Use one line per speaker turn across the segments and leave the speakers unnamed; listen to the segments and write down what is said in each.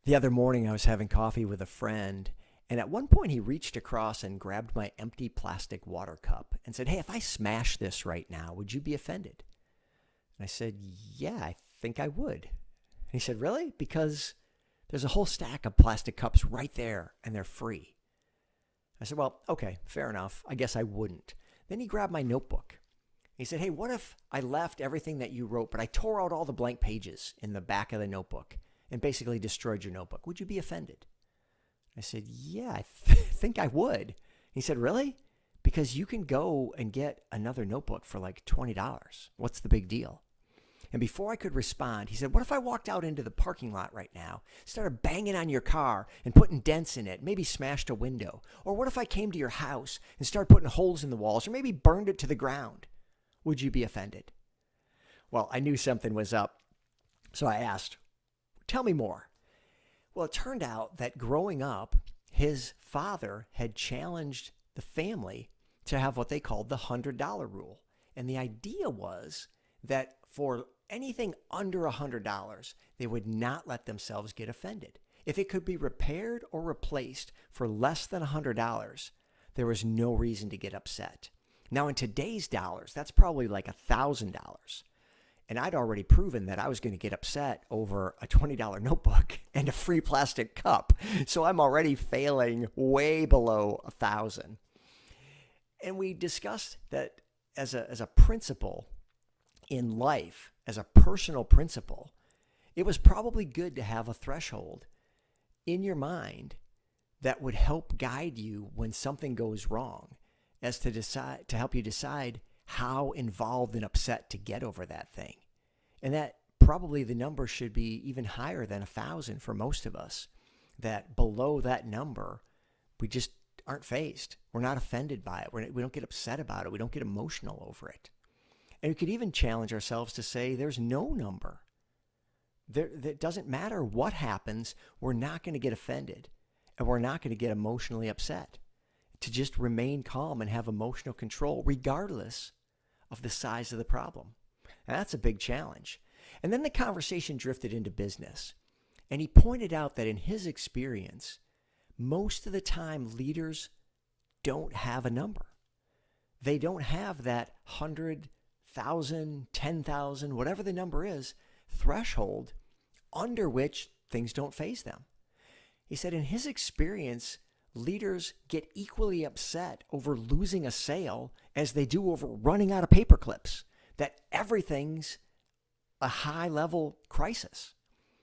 The other morning, I was having coffee with a friend, and at one point, he reached across and grabbed my empty plastic water cup and said, "Hey, if I smash this right now, would you be offended?" And I said, "Yeah, I think I would." And he said, "Really? Because there's a whole stack of plastic cups right there, and they're free." I said, "Well, okay, fair enough. I guess I wouldn't." Then he grabbed my notebook. He said, "Hey, what if I left everything that you wrote, but I tore out all the blank pages in the back of the notebook and basically destroyed your notebook? Would you be offended?" I said, "Yeah, I think I would." He said, "Really? Because you can go and get another notebook for like $20. What's the big deal?" And before I could respond, he said, "What if I walked out into the parking lot right now, started banging on your car and putting dents in it, maybe smashed a window? Or what if I came to your house and started putting holes in the walls, or maybe burned it to the ground? Would you be offended?" Well, I knew something was up, so I asked, "Tell me more." Well, it turned out that growing up, his father had challenged the family to have what they called the $100 rule. And the idea was that for anything under $100, they would not let themselves get offended. If it could be repaired or replaced for less than $100, there was no reason to get upset. Now, in today's dollars, that's probably like $1,000. And I'd already proven that I was going to get upset over a $20 notebook and a free plastic cup. So I'm already failing way below 1,000. And we discussed that as a principle in life, as a personal principle, it was probably good to have a threshold in your mind that would help guide you when something goes wrong, as to help you decide how involved and upset to get over that thing. And that probably the number should be even higher than 1,000 for most of us. That below that number, we just aren't fazed. We're not offended by it. We don't get upset about it. We don't get emotional over it. And we could even challenge ourselves to say there's no number. It doesn't matter what happens, we're not going to get offended. And we're not going to get emotionally upset. To just remain calm and have emotional control regardless of the size of the problem. And that's a big challenge. And then the conversation drifted into business. And he pointed out that in his experience, most of the time leaders don't have a number. They don't have that 100,000, 10,000, whatever the number is, threshold under which things don't faze them. He said in his experience, leaders get equally upset over losing a sale as they do over running out of paper clips, that everything's a high-level crisis,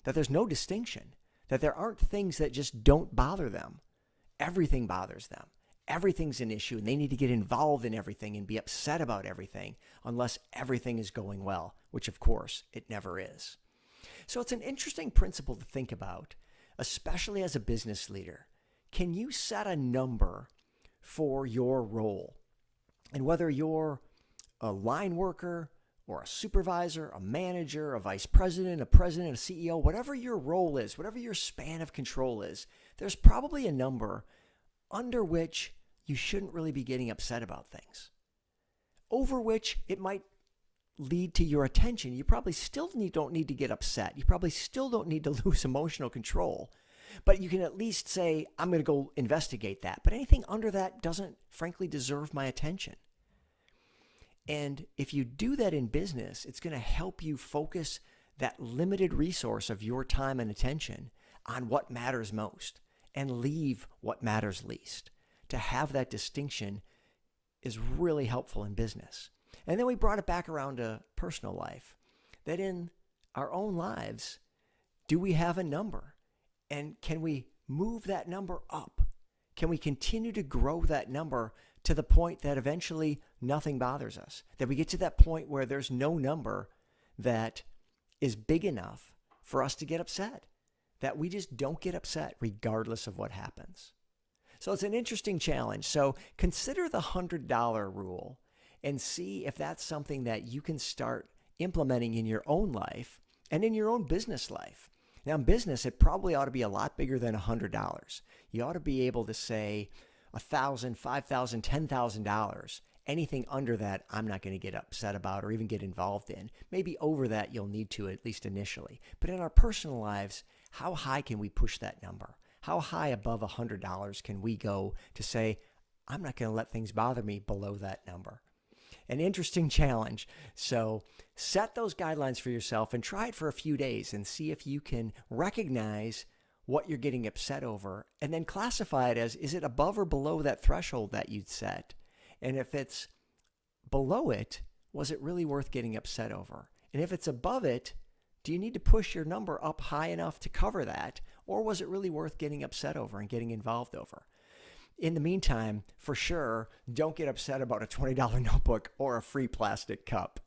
that there's no distinction, that there aren't things that just don't bother them. Everything bothers them. Everything's an issue, and they need to get involved in everything and be upset about everything unless everything is going well, which, of course, it never is. So it's an interesting principle to think about, especially as a business leader. Can you set a number for your role? And whether you're a line worker or a supervisor, a manager, a vice president, a president, a CEO, whatever your role is, whatever your span of control is, there's probably a number under which you shouldn't really be getting upset about things. Over which it might lead to your attention. You probably still don't need to get upset. You probably still don't need to lose emotional control. But you can at least say, I'm going to go investigate that. But anything under that doesn't, frankly, deserve my attention. And if you do that in business, it's going to help you focus that limited resource of your time and attention on what matters most and leave what matters least. To have that distinction is really helpful in business. And then we brought it back around to personal life, that in our own lives, do we have a number? And can we move that number up? Can we continue to grow that number to the point that eventually nothing bothers us? That we get to that point where there's no number that is big enough for us to get upset. That we just don't get upset regardless of what happens. So it's an interesting challenge. So consider the $100 rule and see if that's something that you can start implementing in your own life and in your own business life. Now, in business, it probably ought to be a lot bigger than $100. You ought to be able to say $1,000, $5,000, $10,000. Anything under that, I'm not going to get upset about or even get involved in. Maybe over that, you'll need to, at least initially. But in our personal lives, How high can we push that number? How high above $100 can we go to say, I'm not going to let things bother me below that number? An interesting challenge. So set those guidelines for yourself and try it for a few days and see if you can recognize what you're getting upset over and then classify it as, is it above or below that threshold that you'd set? And if it's below it, was it really worth getting upset over? And if it's above it, do you need to push your number up high enough to cover that? Or was it really worth getting upset over and getting involved over? In the meantime, for sure, don't get upset about a $20 notebook or a free plastic cup.